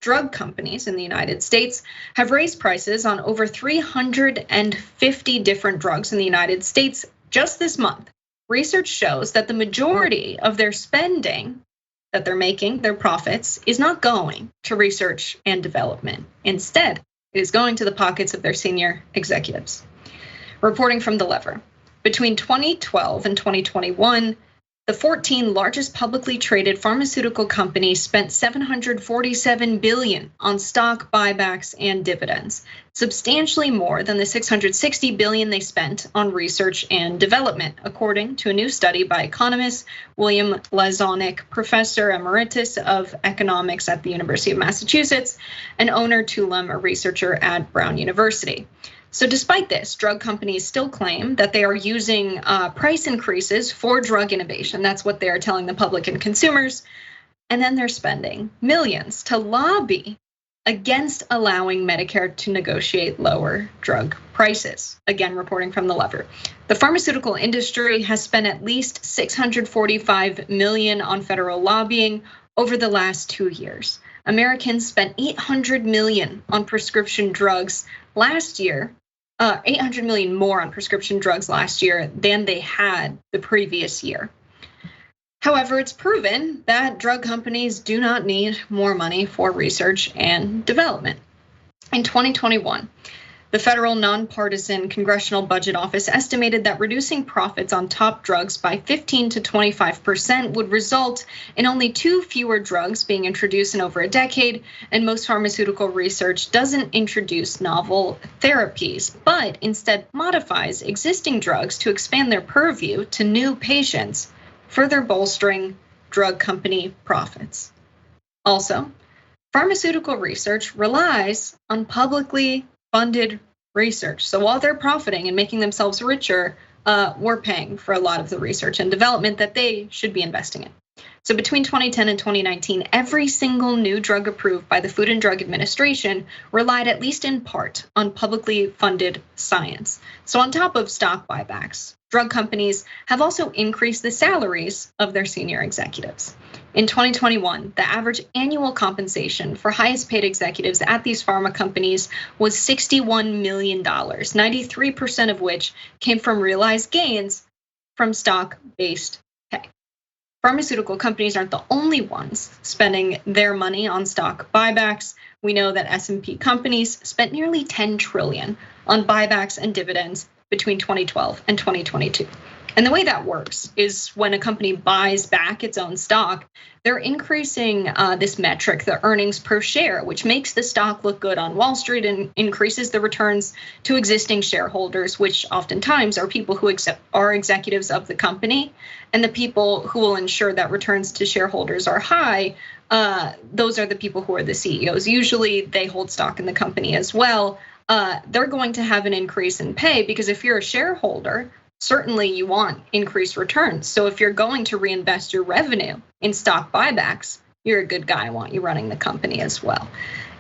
drug companies in the United States have raised prices on over 350 different drugs in the United States just this month. Research shows that the majority of their spending that they're making, their profits, is not going to research and development. Instead, it is going to the pockets of their senior executives. Reporting from The Lever, between 2012 and 2021, the 14 largest publicly traded pharmaceutical companies spent $747 billion on stock buybacks and dividends, substantially more than the $660 billion they spent on research and development, according to a new study by economist William Lazonick, professor emeritus of economics at the University of Massachusetts, and owner Tulum, a researcher at Brown University. So despite this, drug companies still claim that they are using price increases for drug innovation. That's what they are telling the public and consumers. And then they're spending millions to lobby against allowing Medicare to negotiate lower drug prices. Again, reporting from The Lever. The pharmaceutical industry has spent at least $645 million on federal lobbying over the last 2 years. Americans spent $800 million on prescription drugs last year. 800 million more on prescription drugs last year than they had the previous year. However, it's proven that drug companies do not need more money for research and development. In 2021, the federal nonpartisan Congressional Budget Office estimated that reducing profits on top drugs by 15 to 25% would result in only 2 fewer drugs being introduced in over a decade, and most pharmaceutical research doesn't introduce novel therapies, but instead modifies existing drugs to expand their purview to new patients, further bolstering drug company profits. Also, pharmaceutical research relies on publicly funded research. So while they're profiting and making themselves richer, we're paying for a lot of the research and development that they should be investing in. So between 2010 and 2019, every single new drug approved by the Food and Drug Administration relied at least in part on publicly funded science. So on top of stock buybacks, drug companies have also increased the salaries of their senior executives. In 2021, the average annual compensation for highest paid executives at these pharma companies was $61 million, 93% of which came from realized gains from stock-based pay. Pharmaceutical companies aren't the only ones spending their money on stock buybacks. We know that S&P companies spent nearly $10 trillion on buybacks and dividends between 2012 and 2022. And the way that works is when a company buys back its own stock, they're increasing this metric, the earnings per share, which makes the stock look good on Wall Street and increases the returns to existing shareholders, which oftentimes are people who are executives of the company. And the people who will ensure that returns to shareholders are high, those are the people who are the CEOs. Usually they hold stock in the company as well. They're going to have an increase in pay because if you're a shareholder, certainly you want increased returns. So if you're going to reinvest your revenue in stock buybacks, you're a good guy. I want you running the company as well.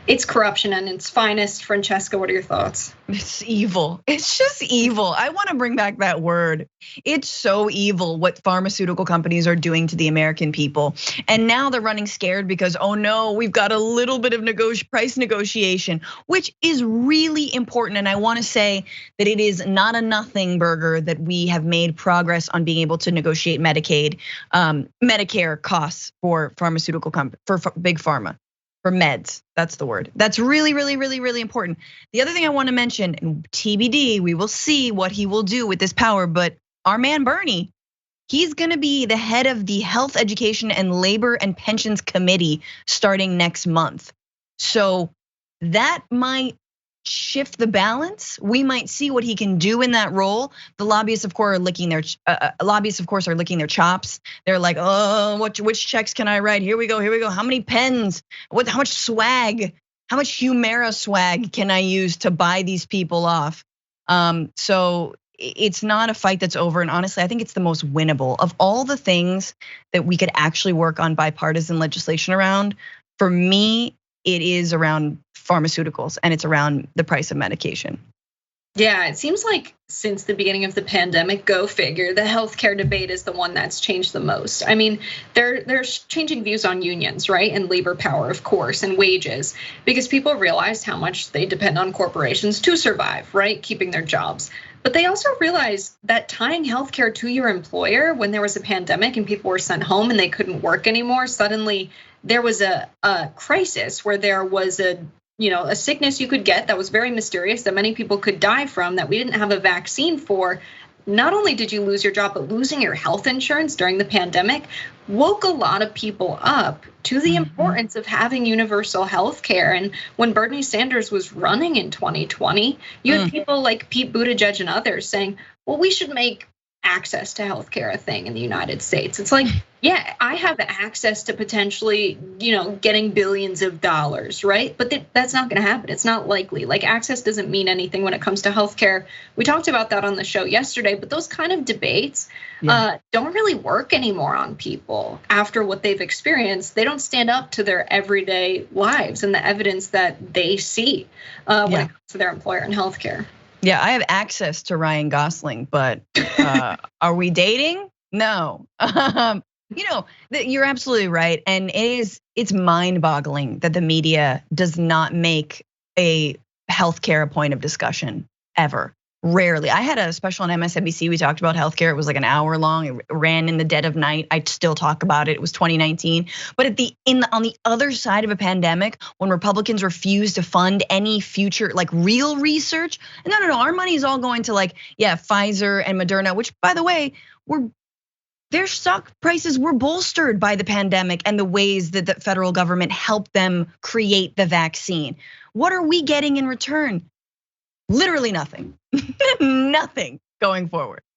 It's corruption in its finest. Francesca, what are your thoughts? It's evil. It's just evil. I want to bring back that word. It's so evil what pharmaceutical companies are doing to the American people. And now they're running scared because, oh no, we've got a little bit of price negotiation, which is really important. And I want to say that it is not a nothing burger that we have made progress on being able to negotiate Medicaid, Medicare costs for pharmaceutical for big pharma. For meds, that's the word. That's really, really, really, really important. The other thing I want to mention, and TBD, we will see what he will do with this power, but our man Bernie, he's gonna be the head of the Health, Education, and Labor and Pensions Committee starting next month. So that might shift the balance. We might see what he can do in that role. The lobbyists, of course, are licking their chops. They're like, oh, which checks can I write? Here we go. How many pens? How much swag? How much Humira swag can I use to buy these people off? So it's not a fight that's over. And honestly, I think it's the most winnable of all the things that we could actually work on bipartisan legislation around. For me, it is around pharmaceuticals and it's around the price of medication. Yeah, it seems like since the beginning of the pandemic, go figure, the healthcare debate is the one that's changed the most. I mean, they're changing views on unions, right? And labor power, of course, and wages, because people realized how much they depend on corporations to survive, right? Keeping their jobs. But they also realized that tying healthcare to your employer when there was a pandemic and people were sent home and they couldn't work anymore, suddenly there was a crisis where there was a sickness you could get that was very mysterious that many people could die from that we didn't have a vaccine for. Not only did you lose your job, but losing your health insurance during the pandemic woke a lot of people up to the importance of having universal health care. And when Bernie Sanders was running in 2020, you had people like Pete Buttigieg and others saying, well, we should make access to healthcare a thing in the United States. It's like, yeah, I have access to potentially, getting billions of dollars, right? But that's not going to happen. It's not likely. Like, access doesn't mean anything when it comes to healthcare. We talked about that on the show yesterday, but those kind of debates don't really work anymore on people after what they've experienced. They don't stand up to their everyday lives and the evidence that they see when it comes to their employer and healthcare. Yeah, I have access to Ryan Gosling, but are we dating? No. You're absolutely right. And it's mind-boggling that the media does not make a healthcare a point of discussion ever. Rarely. I had a special on MSNBC. We talked about healthcare. It was like an hour long. It ran in the dead of night. I'd still talk about it. It was 2019. But on the other side of a pandemic, when Republicans refuse to fund any future like real research, no, our money is all going to Pfizer and Moderna, which by the way, their stock prices were bolstered by the pandemic and the ways that the federal government helped them create the vaccine. What are we getting in return? Literally nothing. Nothing going forward.